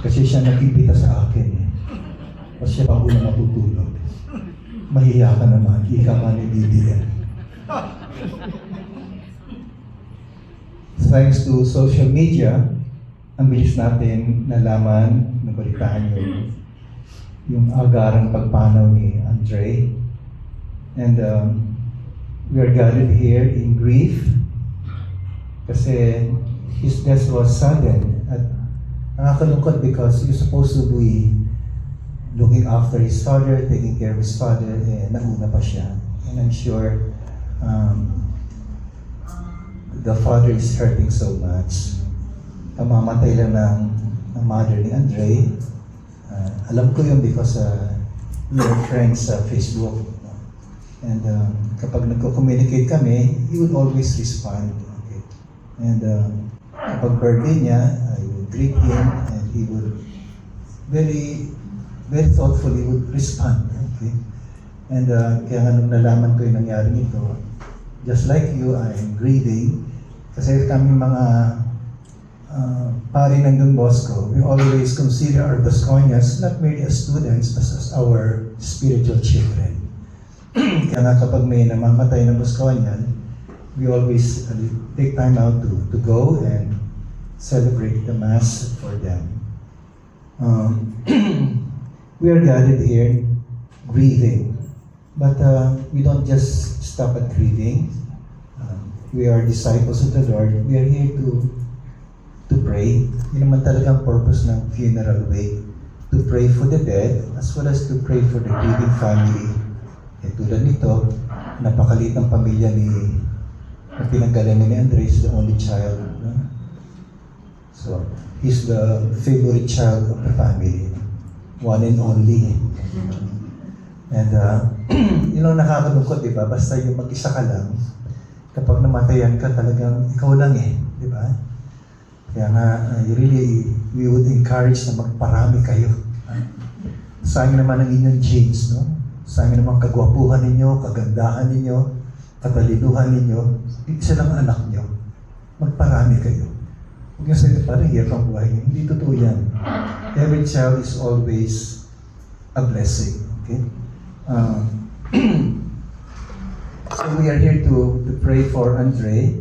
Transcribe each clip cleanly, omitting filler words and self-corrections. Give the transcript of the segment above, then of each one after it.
Kasi siya nakipita sa akin eh. Kasi siya pa unang matutulog. Mahiya ka naman, ika ka ni BBM. Thanks to social media, ang bilis natin nalaman, nabalitaan yung agarang pagpanaw ni Andre. And we are gathered here in grief kasi his death was sudden at nakakalungkot because he was supposed to be looking after his father, taking care of his father, nauna pa siya. And I'm sure the father is hurting so much. Kamamatay lang ng mother ni Andre. Alam ko yun because we are friends sa Facebook. And kapag nagko-communicate kami, he would always respond. Okay? And kapag birthday niya, I would greet him and he would very thoughtfully would respond. Okay? And kaya nga nung nalaman ko yung nangyari nito, just like you, I am grieving. Kasi kami mga pari ng Don Bosco, we always consider our Bosconians not merely as students, but as our spiritual children. Kaya nga kapag may namamatay ng Bosconian, we always take time out to go and celebrate the Mass for them. We are gathered here grieving, but we don't just stop at grieving. We are disciples of the Lord. We are here to pray. Yun naman talagang purpose ng funeral wake. To pray for the dead, as well as to pray for the grieving family. Tulad nito, napakaliit ng pamilya na pinanggalingan ni Andres, the only child. So, he's the favorite child of the family. One and only. And, nakakalungkot, di ba? Basta yung mag-isa ka lang, kapag namatayan ka, talagang ikaw lang eh. Di ba? Kaya nga, we would encourage na magparami kayo. Sayang naman ang inyong genes, no? Sayang naman kagwapuhan ninyo, kagandahan ninyo, katalinuhan ninyo. Isa lang anak nyo. Magparami kayo. Huwag yung sabi, parang hirap ang buhay. Hindi totoo yan. Every child is always a blessing. Okay? So we are here to pray for Andre.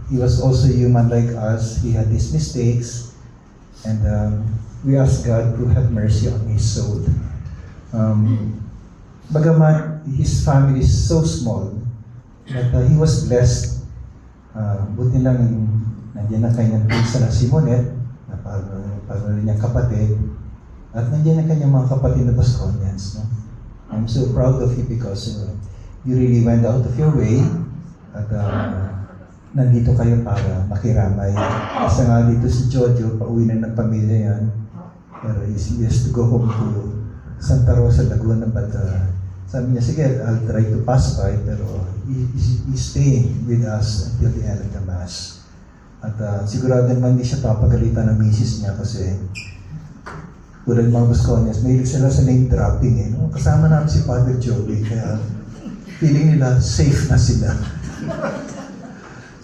He was also human like us. He had his mistakes. And we ask God to have mercy on his soul. Bagaman his family is so small, but he was blessed. Buti lang nandiyan na kanyang pinsa na si Monet, na parang niyang kapatid, at nandiyan na kanyang mga kapatid na Bosconians. No? I'm so proud of you because you really went out of your way at nandito kayo para makiramay. Kasi nga dito si Jojo, pauwi na ng pamilya yan. Pero he has to go home to Santa Rosa, Laguna, but sabi niya, sige, I'll try to pass by, pero he's staying with us until the end of the Mass. At sigurado naman hindi siya papagalitan ng misis niya kasi tulad mga Bosconians, mahilig sila sa name dropping eh. No? Kasama namin si Father Joey, kaya feeling nila safe na sila.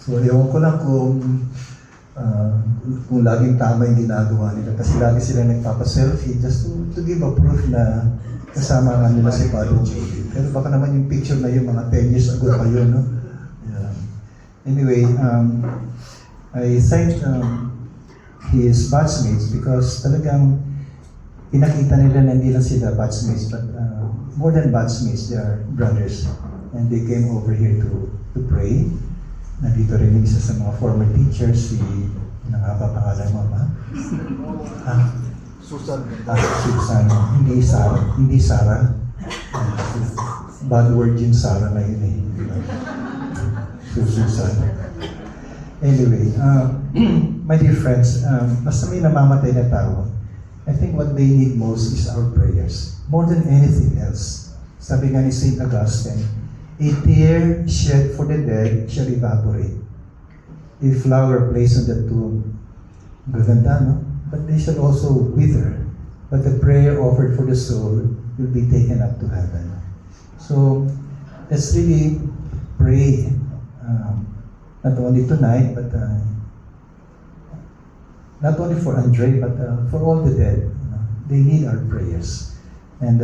So, ewan ko lang kung laging tama yung ginagawa nila kasi lagi sila nagpapa-selfie just to give a proof na kasama nga nila si Father Joey. Pero baka naman yung picture na yung mga 10 years ago pa yun, no? Yeah. Anyway, I thank his batchmates because talagang pinakita nila na hindi lang sila batchmates but more than batchmates, they are brothers. And they came over here to pray. Nandito rin yung isa sa mga former teachers, si pangalan mo ba? Susan. Susan. Hindi Sarah. Bad word yung Sarah na yun eh. Susan. Anyway, my dear friends, basta may namamatay na tao, I think what they need most is our prayers. More than anything else. Sabi nga ni St. Augustine, a tear shed for the dead shall evaporate. A flower placed on the tomb, gaganda, no? But they shall also wither. But the prayer offered for the soul will be taken up to heaven. So, let's really pray, not only tonight, but not only for Andre, but for all the dead. They need our prayers. And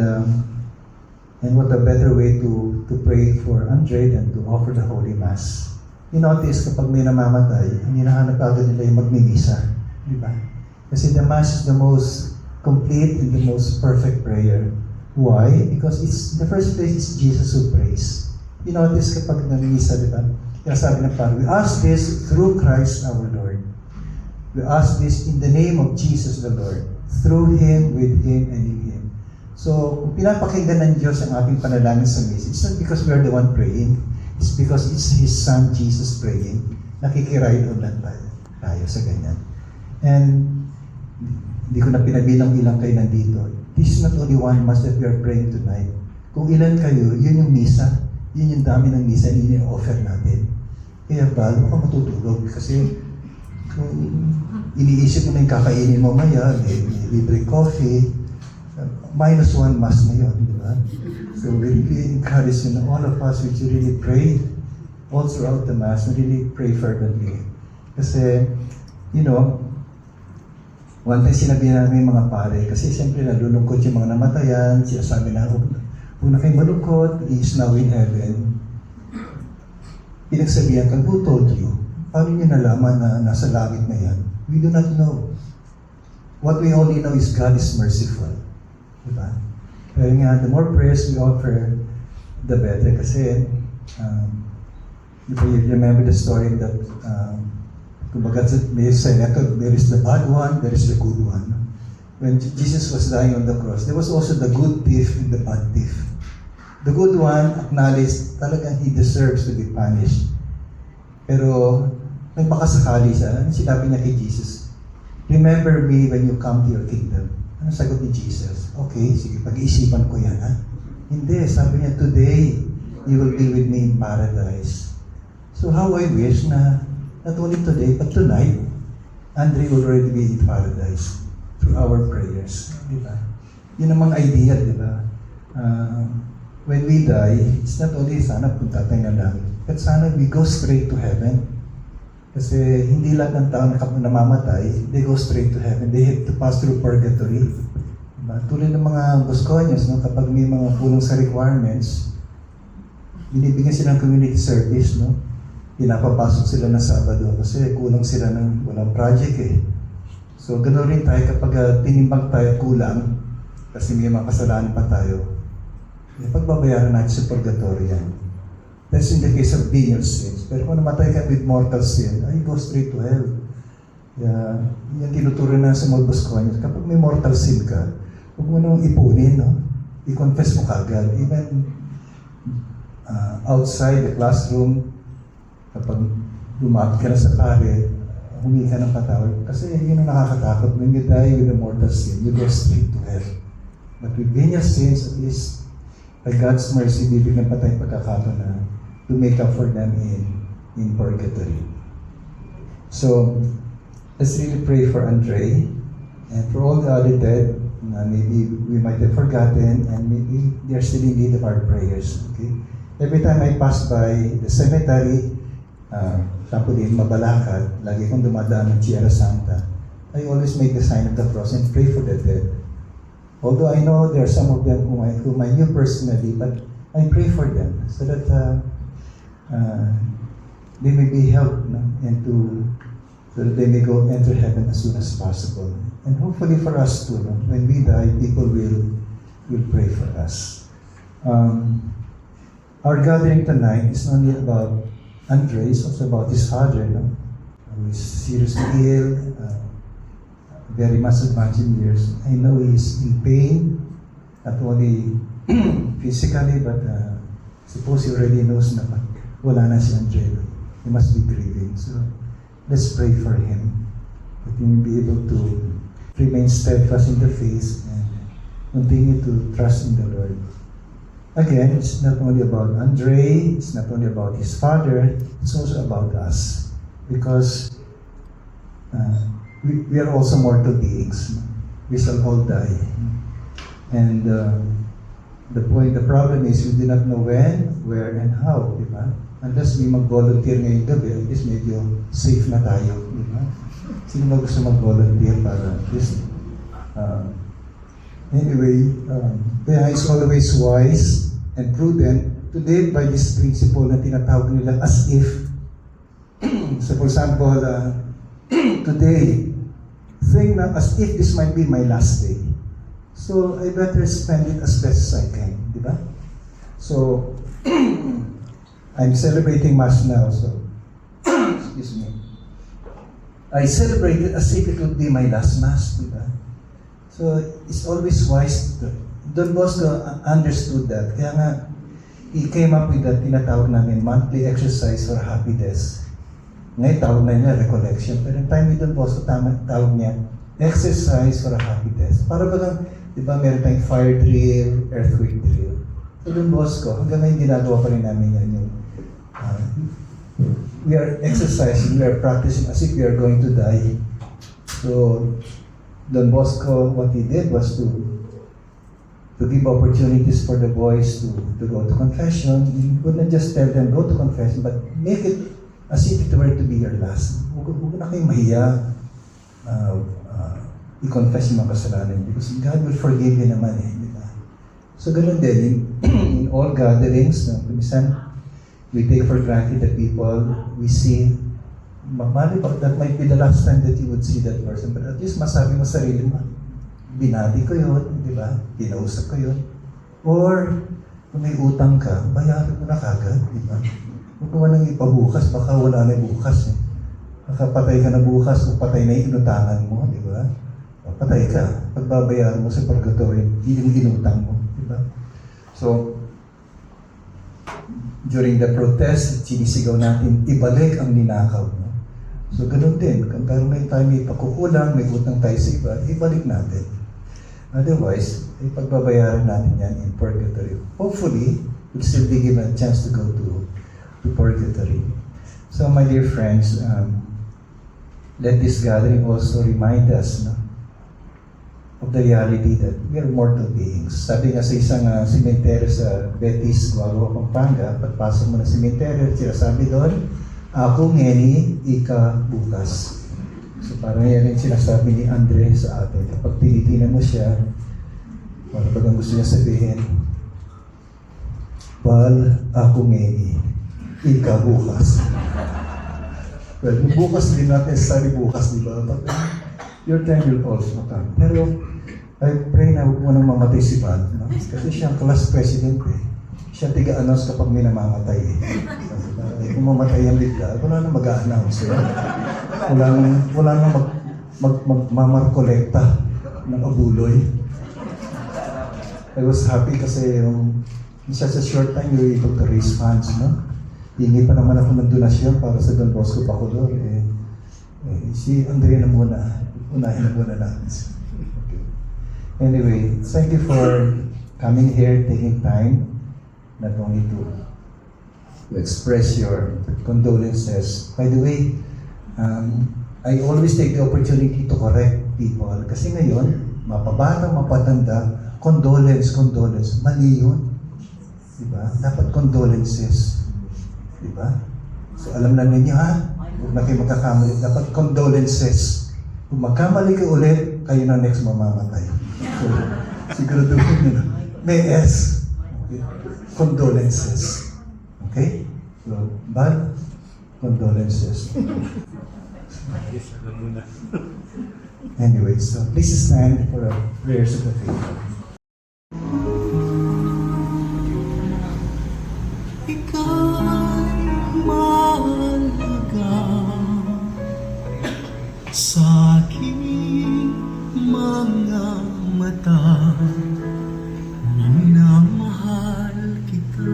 what a better way to pray for Andre than to offer the Holy Mass. You notice kapag may namamatay, ang hinahanap agad nila yung magmimisa. Di ba? Kasi the Mass is the most complete and the most perfect prayer. Why? Because the first place is Jesus who prays. You notice kapag namimisa, di ba? Kaya sabi ng Father, we ask this through Christ our Lord. We ask this in the name of Jesus the Lord. Through Him, with Him, and in Him. So, kung pinapakinggan ng Diyos ang ating panalangin sa misa, it's not because we are the one praying. It's because it's His Son, Jesus, praying. Nakikiride on lang tayo sa ganyan. And, hindi ko na pinabilang ilang kayo nandito. This is not only one Mass that we are praying tonight. Kung ilan kayo, yun yung misa. Yun yung dami ng misa, yun yung offer natin. Kaya balo ka matutulog kasi kung iniisip mo na yung kakainin mo maya, may libre coffee, -1 Mass na yun, di ba? So we really encourage you na all of us, we really pray all throughout the Mass, we really pray fervently. Kasi, you know, one time sinabi namin mga pare, kasi siyempre nalulungkot yung mga namatayan, siya sabi na, huwag na kayong malungkot, He is now in heaven. Pinagsabihan kang, who told you? Paano nyo nalaman na nasa langit na yan? We do not know. What we only know is God is merciful. Diba? Kaya nga, the more prayers we offer, the better. Kasi, you remember the story that, kumbaga, there is the bad one, there is the good one. When Jesus was dying on the cross, there was also the good thief and the bad thief. The good one acknowledged talagang he deserves to be punished. Pero, nagpakasakali siya. Ano sinabi niya kay Jesus? Remember me when you come to your kingdom. Ano sagot ni Jesus? Okay, sige, pag-iisipan ko yan, ha? Hindi, sabi niya, today, you will be with me in paradise. So how I wish na, not only today, but tonight, Andre will already be in paradise through our prayers. Di ba? Yun ang mga idea, di ba? When we die, it's not only sana punta tayo na langit, but sana we go straight to heaven. Kasi hindi lahat ng tao na namamatay, they go straight to heaven. They have to pass through purgatory. Diba? Tulad ng mga Bosconians, no? Kapag may mga kulang sa requirements, binibigyan sila ng community service, no? Pinapapasok sila ng Sabado kasi kulang sila ng walang project eh. So ganoon rin tayo kapag tinimbang tayo kulang, kasi may mga kasalanan pa tayo, pagbabayaran natin sa purgatory yan. That's in the case of venial sins. Pero kung namatay ka with mortal sin, ay go straight to hell. Yan tinuturo na sa mga Bosconians. Kapag may mortal sin ka, huwag mo nang ipunin, no? I-confess mo kagad. Even outside the classroom, kapag lumapit ka na sa pare, humingi ka ng patawad. Kasi yun ang nakakatakot. When you die with a mortal sin, you go straight to hell. But with venial sins, at least, by God's mercy, bibigyan pa tayong pagkakataon na to make up for them in purgatory. So, let's really pray for Andre and for all the other dead. Maybe we might have forgotten and maybe they are still in need of our prayers. Okay? Every time I pass by the cemetery, tapos din Mabalakad, lagi kong dumadaan ng Tierra Santa, I always make the sign of the cross and pray for the dead. Although I know there are some of them whom I knew personally, but I pray for them so that they may be helped, no? And so that they may go enter heaven as soon as possible. And hopefully for us too, no? When we die, people will pray for us. Our gathering tonight is not only about Andre, it's also about his father, no? Who is seriously ill, very much advanced in years. I know he's in pain, not only physically, but suppose he already knows na wala na si Andre. He must be grieving. So let's pray for him, that he may be able to remain steadfast in the faith and continue to trust in the Lord. Again, it's not only about Andre, it's not only about his father, it's also about us. Because we are also mortal beings. We shall all die. And the problem is we do not know when, where, and how, di ba? unless may mag-volunteer ngayong gabi, at least medyo safe na tayo. Di ba? Sino ba gusto mag-volunteer para at least anyway, kaya is always wise and prudent to live by this principle na tinatawag nila as if. So for example, today, think na as if this might be my last day. So I better spend it as best as I can, di ba? So, I'm celebrating Mass now, so, excuse me. I celebrate it as if it would be my last Mass, di ba? So, it's always wise to, Don Bosco understood that. Kaya nga, he came up with that tinatawag namin monthly exercise for happiness. Ngayon, tawag na niya recollection. Pero yung time ni Don Bosco, tawag niya exercise for happiness. Para ba lang, di ba, meron tayong fire drill, earthquake drill. So Don Bosco, hanggang ngayon ginagawa pa rin namin yan yung we are exercising, we are practicing as if we are going to die. So Don Bosco, what he did was to give opportunities for the boys to go to confession. He would not just tell them, go to confession, but make it as if it were to be your last. Huwag na kayong mahiya i-confess yung mga kasalanan because God will forgive you naman eh. So ganun din, in all gatherings, minsan, we take for granted the people we see. Mali pa, that might be the last time that you would see that person, but at least masabi mo sarili mo, binati ko yun, di ba? Kinausap ko yun. Or, kung may utang ka, bayaran mo na kagad, di ba? Huwag mo nang ipabukas, baka wala na bukas. Eh. Baka patay ka na bukas, o patay na yung inutangan mo, di ba? Patay ka, pagbabayaran mo sa purgatory, yung inutang mo. So, during the protest, sinisigaw natin, ibalik ang ninakaw. No? So, ganun din. Kung may tayo may pakukulang, may utang tayo sa iba, ibalik natin. Otherwise, pagbabayaran natin yan in purgatory. Hopefully, we'll still be given a chance to go to purgatory. So, my dear friends, let this gathering also remind us, no? Of the reality that we are mortal beings. Sabi nga sa isang simenteryo sa Betis, Guagua, Pampanga, pagpasok mo na simenteryo, sinasabi doon, ako ngeni, ika bukas. So parang yan yung sinasabi ni Andre sa atin. Kapag tinitinan mo siya, parang pag ang gusto niya sabihin, Bal, ako ngeni, ika bukas. Well, bukas din natin, sorry bukas, di ba? But your time will also come. Pero, I pray na huwag mo nang mamatay si Bal. No? Kasi siya ang class president eh. Siya tiga-announce kapag may namamatay eh. Kung mamatay ang bigla, wala nang mag-a-announce. Eh. Wala nang magmamarkolekta ng abuloy. I was happy kasi in such a short time, we were able to raise funds. No? Hingi pa naman ako ng donasyon para sa Don Bosco Bacolor. Si Andrea na muna. Unahin na muna natin. Okay. Anyway, thank you for coming here, taking time, not only to express your condolences. By the way, I always take the opportunity to correct people. Kasi ngayon, mapabata, mapatanda, condolence. Mali yun. Diba? Dapat condolences. Diba? So alam na ninyo ha? Huwag na kayo magkakamali. Dapat condolences. Kung magkamali ka ulit, kayo na next mamamatay. So, siguraduhin nyo na. May S. Okay. Condolences. Okay? So, bad condolences. Anyway, so please stand for a prayer of the faith. Sa aking mga mata, minamahal kita.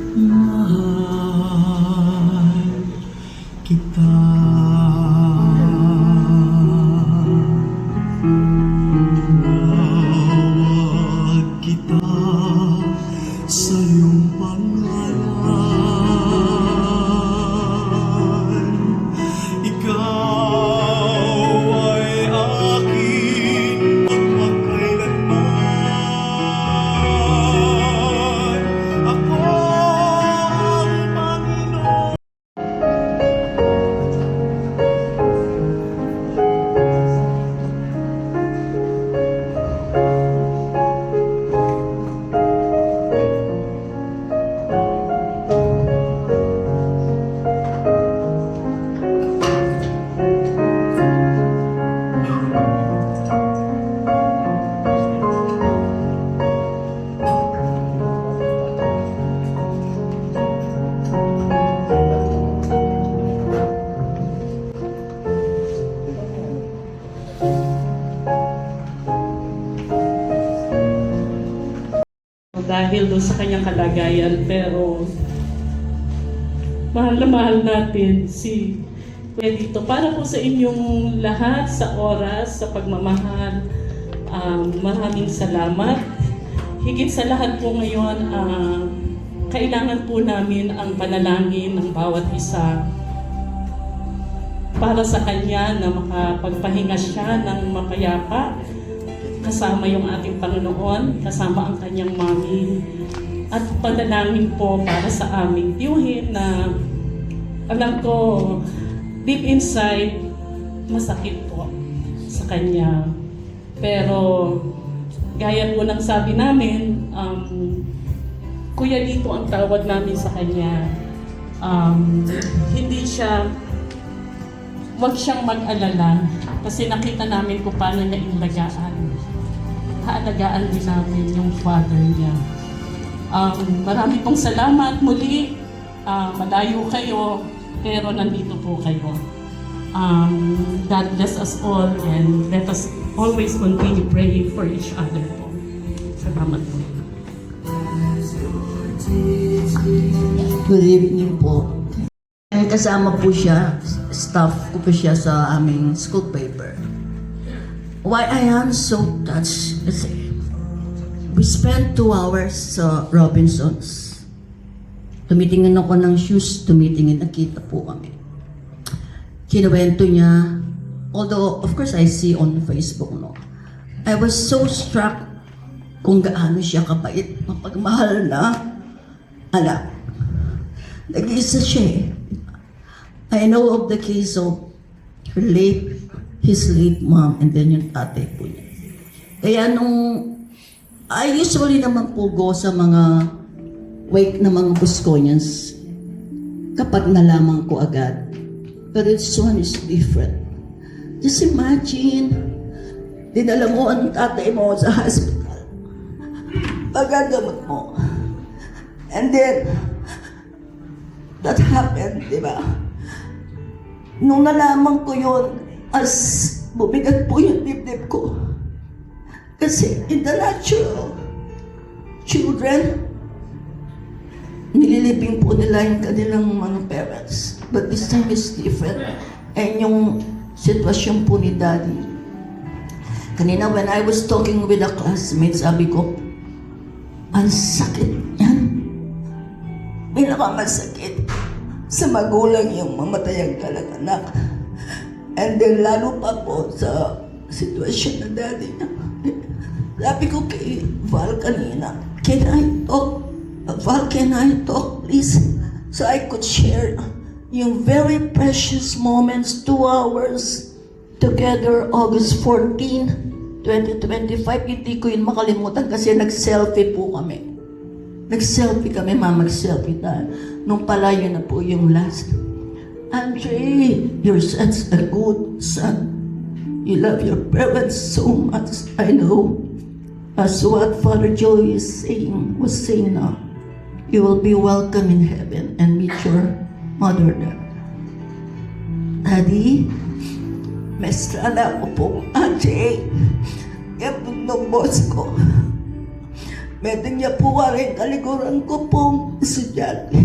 Minamahal kita. Tawag kita sa dahil doon sa kanyang kalagayan, pero mahal na mahal natin si Kuya Lito. Para po sa inyong lahat, sa oras, sa pagmamahal, maraming salamat. Higit sa lahat po ngayon, kailangan po namin ang panalangin ng bawat isa para sa kanya na makapagpahinga siya ng mapayapa kasama yung ating Panginoon, kasama ang kanyang mami, at panalangin po para sa aming tiyuhin na alam ko deep inside masakit po sa kanya. Pero gaya po ng sabi namin, Kuya Lito ang tawag namin sa kanya. Hindi siya, wag siyang mag-alala kasi nakita namin kung paano niya inalagaan. Haalagaan din namin yung father niya. Marami pong salamat muli. Malayo kayo, pero nandito po kayo. God bless us all and let us always continue praying for each other po. Salamat po. Good evening po. Kasama po siya, staff ko po siya sa aming school paper. Why I am so touched kasi we spent 2 hours sa Robinsons. Tumitingin ako ng shoes, tumitingin, nakita po kami. Kinuwento niya, although of course I see on Facebook, no. I was so struck kung gaano siya kabait, mapagmahal na anak. Nag-iisa siya eh. I know of the case of his late mom, and then yung tatay po niya. Kaya I usually naman po go sa mga wake na mga Busconians kapag nalaman ko agad. But this one is different. Just imagine, dinala mo ang tatay mo sa hospital. Pagagamot mo. And then, that happened, di ba? Nung nalaman ko yun, as bumigat po yung dibdib ko. Kasi in the natural, children, nililibing po nila yung kanilang mga parents. But this time is different. And yung sitwasyon po ni Daddy. Kanina when I was talking with a classmate, sabi ko, ang sakit yan. Pinakamasakit sa magulang yung mamatay ang kanilang anak. And then lalo pa po sa sitwasyon ng daddy niya. Sabi ko kay Val kanina, can I talk? Val, can I talk please? So I could share yung very precious moments, 2 hours together, August 14, 2025. Hindi ko yun makalimutan kasi nag-selfie po kami. Nag-selfie kami, mag-selfie tayo. Nung palayo na po yung last. Andre, you're such a good son. You love your parents so much. I know. As what Father Joey was saying now, you will be welcome in heaven and meet your mother there. Daddy, may strada ko po, Andre. Kaya po ng boss ko. Medyo niya po rin kaliguran ko pong estudyante.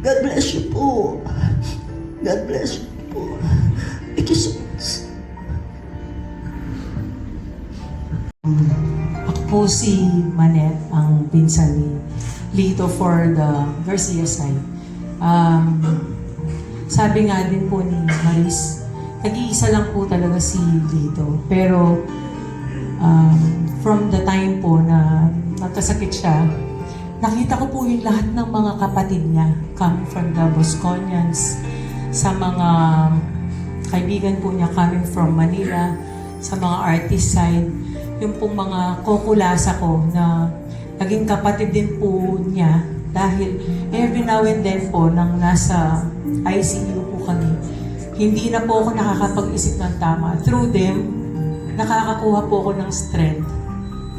God bless you po. God bless you po. Thank you so much. Ako po si Manette, ang pinsan ni Lito for the Garcia side. Sabi nga din po ni Maris, nag-iisa lang po talaga si Lito. Pero from the time po na nagkasakit siya, nakita ko po yung lahat ng mga kapatid niya coming from the Busconians, sa mga kaibigan po niya coming from Manila, sa mga artist side, yung pong mga kukulasa ko na naging kapatid din po niya dahil every now and then po nang nasa ICU po kami, hindi na po ako nakakapag-isip ng tama. Through them, nakakakuha po ako ng strength.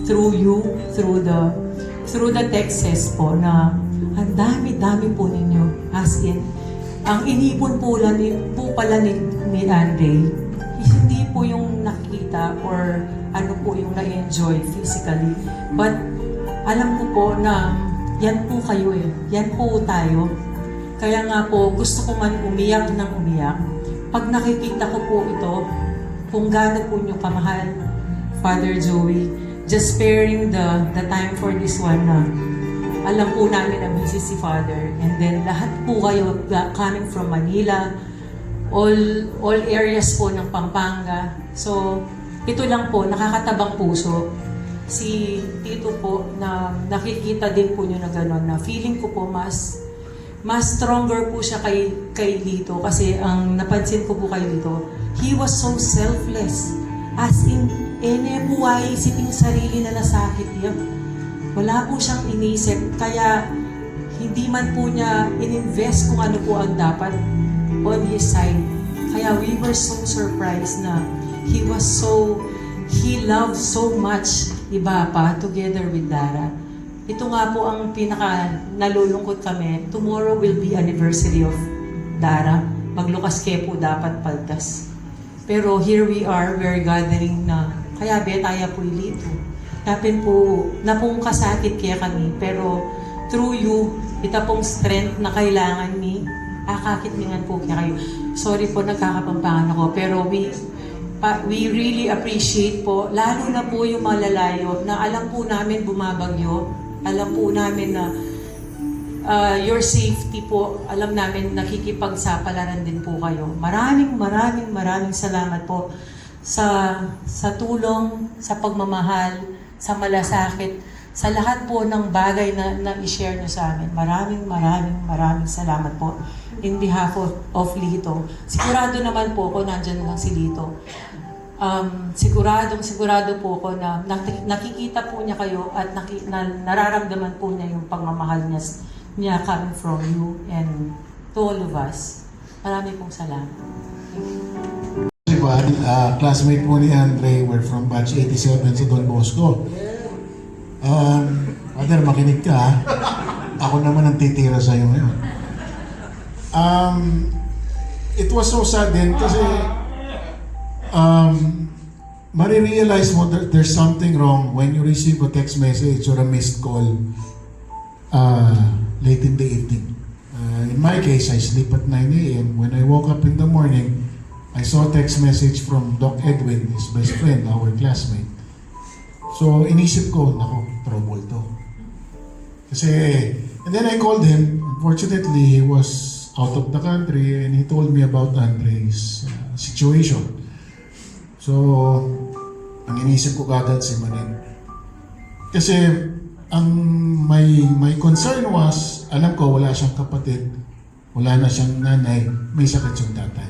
Through you, through the texts po na ang dami-dami po ninyo. As in, ang inipon po pala ni Andre, hindi po yung nakikita or ano po yung na-enjoy physically. But alam ko po na yan po kayo eh. Yan po tayo. Kaya nga po, gusto ko man umiyak ng umiyak. Pag nakikita ko po ito, kung gaano po nyo kamahal, Father Joey, just sparing the time for this one na alam po namin na busy si Father. And then lahat po kayo coming from Manila, all areas po ng Pampanga. So, ito lang po, nakakatabang puso. Si Tito po, na nakikita din po nyo na gano'n, na feeling ko po mas stronger po siya kay Lito. Kasi ang napansin ko po kay Lito, he was so selfless. As in, po ay isipin sarili na nasakit niya. Wala po siyang inisip, kaya hindi man po niya ininvest kung ano po ang dapat on his side. Kaya we were so surprised na he loved so much, iba pa, together with Dara. Ito nga po ang pinaka nalulungkot kami. Tomorrow will be anniversary of Dara. Maglukas kayo po dapat paltas. Pero here we are, we're gathering na, kaya betaya po ilito. Napin po, napong kasakit kaya kami, pero through you, ita pong strength na kailangan ni, akakitmingan po kaya kayo. Sorry po, nagkakapampangan ako, pero we really appreciate po, lalo na po yung malalayo, na alam po namin bumabagyo, alam po namin na your safety po, alam namin nakikipagsapalaran din po kayo. Maraming salamat po sa tulong, sa pagmamahal, sa malasakit, sa lahat po ng bagay na i-share nyo sa amin. Maraming salamat po in behalf of Lito. Sigurado naman po ako, nandyan lang si Lito. Sigurado po ako na nakikita po niya kayo at nararamdaman po niya yung pagmamahal niya coming from you and to all of us. Maraming pong salamat. Classmate po ni Andre, we're from batch 87 sa Don Bosco. Father, makinig ka ha. Ako naman ang titira sa'yo ngayon. It was so sad din kasi marirealize mo that there's something wrong when you receive a text message or a missed call late in the evening. In my case, I sleep at 9 a.m. When I woke up in the morning, I saw a text message from Doc Edwin, his best friend, our classmate. So, inisip ko, nako, trouble to. Kasi, and then I called him. Unfortunately, he was out of the country and he told me about Andre's situation. So, ang inisip ko kagad si Manin. Kasi, ang my concern was, alam ko, wala siyang kapatid, wala na siyang nanay, may sakit siyang tatay.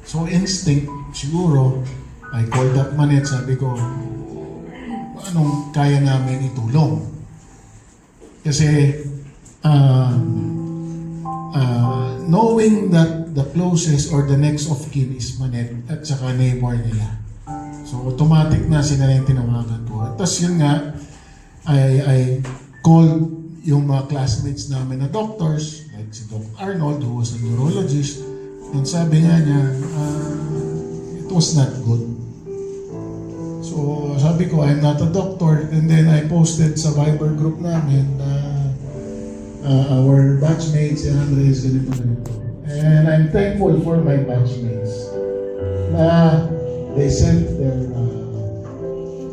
So, instinct, siguro, I called up Manet, sabi ko, anong kaya namin itulong? Kasi, knowing that the closest or the next of kin is Manet at saka neighbor nila. So, automatic na sila yung tinawagan ko. Tapos yun nga, I called yung mga classmates namin na doctors, like si Doc Arnold, who was a neurologist, and sabi nga niya, it was not good. So, sabi ko, I'm not a doctor. And then I posted sa Viber group namin na our batchmates, si Andre is ganito. And I'm thankful for my batchmates na they sent their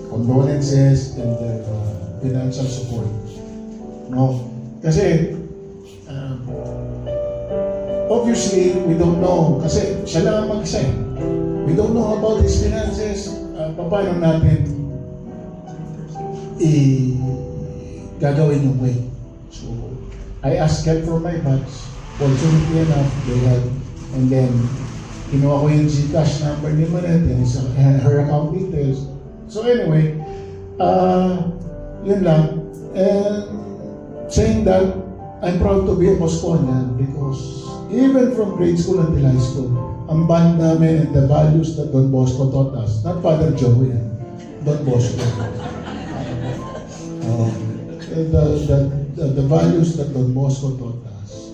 condolences and their financial support. No? Kasi, obviously, we don't know. Kasi siya lang ang mag-isa. We don't know about his finances. Paano natin gagawin yung way. So, I asked help from my batch. Fortunately enough, they had. And then, kinuha ko yung Gcash number ni Manet and her account details. So anyway, yun lang. And saying that, I'm proud to be a Bosconian because even from grade school until high school, ang band namin and the values that Don Bosco taught us, not Father Joey, Don Bosco. The values that Don Bosco taught us,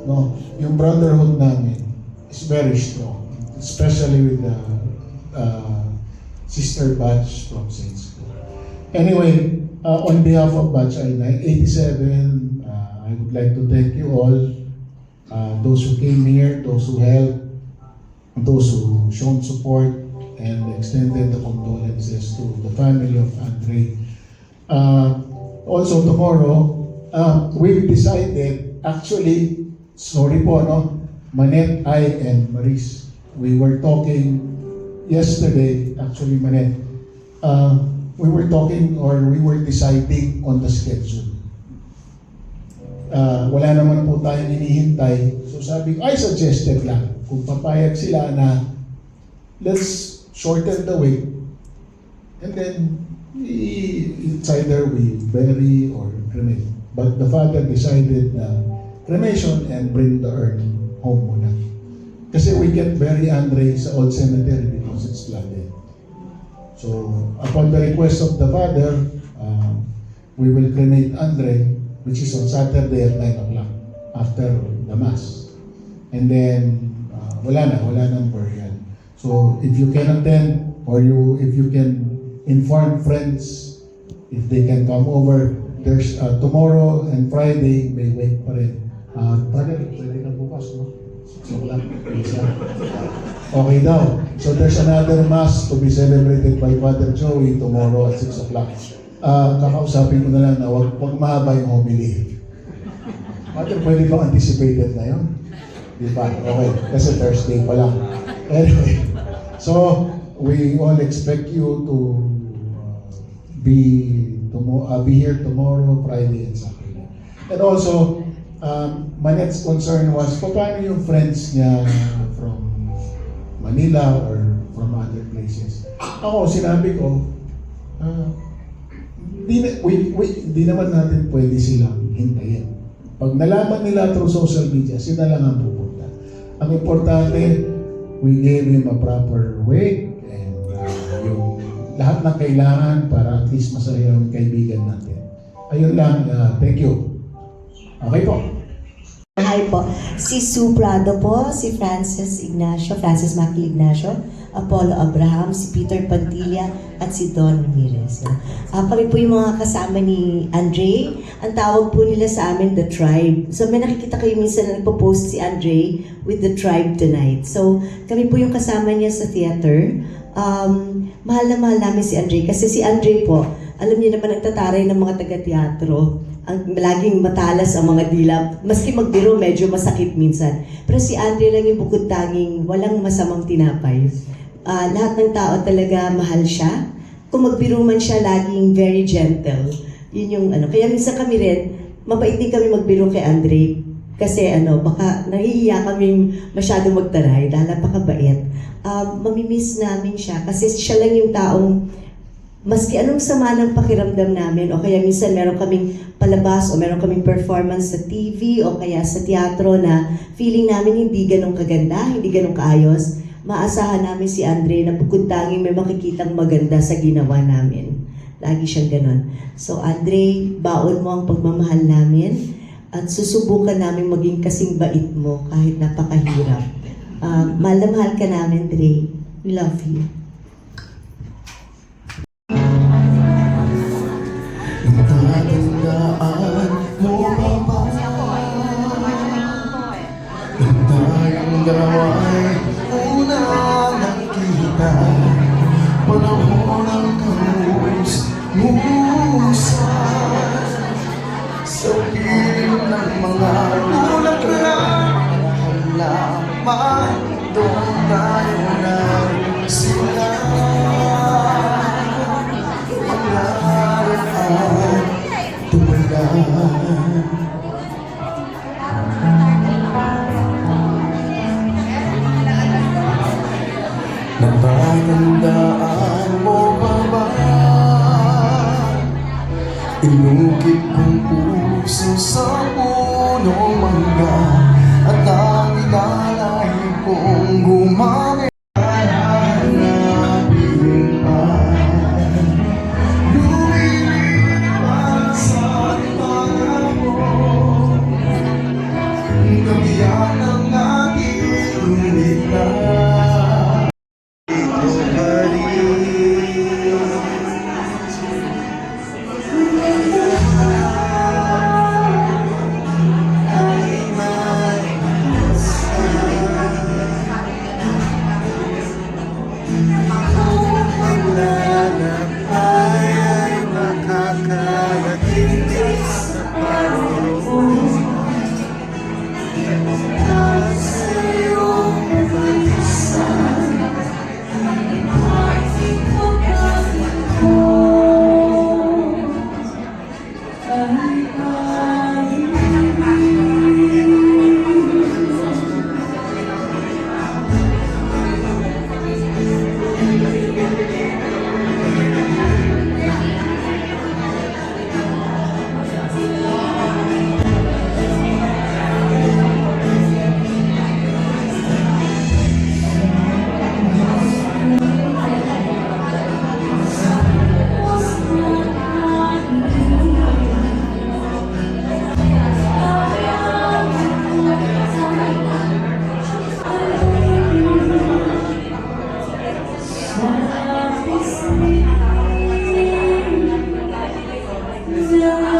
no, yung brotherhood namin is very strong, especially with sister batch from Saints School. Anyway, on behalf of Batch I-87, I would like to thank you all, those who came here, those who helped, those who shown support, and extended the condolences to the family of Andre. Also tomorrow, we've decided, actually, sorry po, no? Manette, I, and Maris, we were talking yesterday, actually Manette, we were talking or we were deciding on the schedule. Wala naman po tayong hinihintay. So sabi ko, I suggested lang, kung papayag sila na let's shorten the wait and then it's either we bury or cremate. But the father decided na cremation and bring the urn home muna. Kasi we can bury Andre sa old cemetery because it's flooded. So, upon the request of the father, we will cremate Andre, which is on Saturday at 9 o'clock after the Mass. And then, wala nang burial. So, if you can attend or if you can inform friends, if they can come over, there's tomorrow and Friday, may wait pa rin. Father, pwede ka bukas, no? 6 o'clock. Okay daw. So there's another Mass to be celebrated by Father Joey tomorrow at 6 o'clock. Kakausapin ko na lang na wag mahaba yung homily. Father, pwede bang anticipated na yun? Di ba? Okay. Kasi Thursday pa lang. Anyway. So, we all expect you to be here tomorrow, Friday, and Saturday. And also, Manette's concern was, paano yung friends niya from Manila or from other places? Ako, sinabi ko, di naman natin pwede silang hintayin. Pag nalaman nila through social media, sila lang ang pupunta. Ang importante, we gave him a proper wake and yung lahat ng kailangan para at least masaya yung kaibigan natin. Ayun lang, thank you. Okay po. Hi po. Si Sue Prado po, si Francis Mackie Ignacio, Apollo Abraham, si Peter Pantilla, at si Don Ramirez. Kami po yung mga kasama ni Andre. Ang tawag po nila sa amin, The Tribe. So may nakikita kayo minsan na nagpo-post si Andre with The Tribe tonight. So kami po yung kasama niya sa theater. Mahal na mahal namin si Andre kasi si Andre po, alam niyo naman nagtataray ng mga taga-teatro. Ang laging matalas ang mga dila. Maski magbiro, medyo masakit minsan. Pero si Andre lang yung bukod tanging walang masamang tinapay. Lahat ng tao talaga mahal siya. Kung magbiro man siya, laging very gentle. Yun yung ano. Kaya minsan kami rin, mabait din kami magbiro kay Andre. Kasi baka nahihiya kaming masyado magtaray dahil napakabait. Mamimiss namin siya kasi siya lang yung taong maski anong sama ng pakiramdam namin o kaya minsan meron kaming palabas o meron kaming performance sa TV o kaya sa teatro na feeling namin hindi ganun kaganda, hindi ganun kaayos, maasahan namin si Andre na bukod tanging may makikitang maganda sa ginawa namin. Lagi siyang ganun. So Andre, baon mo ang pagmamahal namin at susubukan namin maging kasing bait mo kahit napakahirap. Mahal na mahal ka namin, Dre. We love you. Tatandaan mo ba ba? Nang tayong dalawa'y una nakita, panahon ng kamus-musan sa piling ng mga bulaklak, lamang doon tayo nagsimula. Natatandaan mo ba ba? Inukit kong puso sa punong mangga at ang ilalay kong gumamit. Nobody Yeah.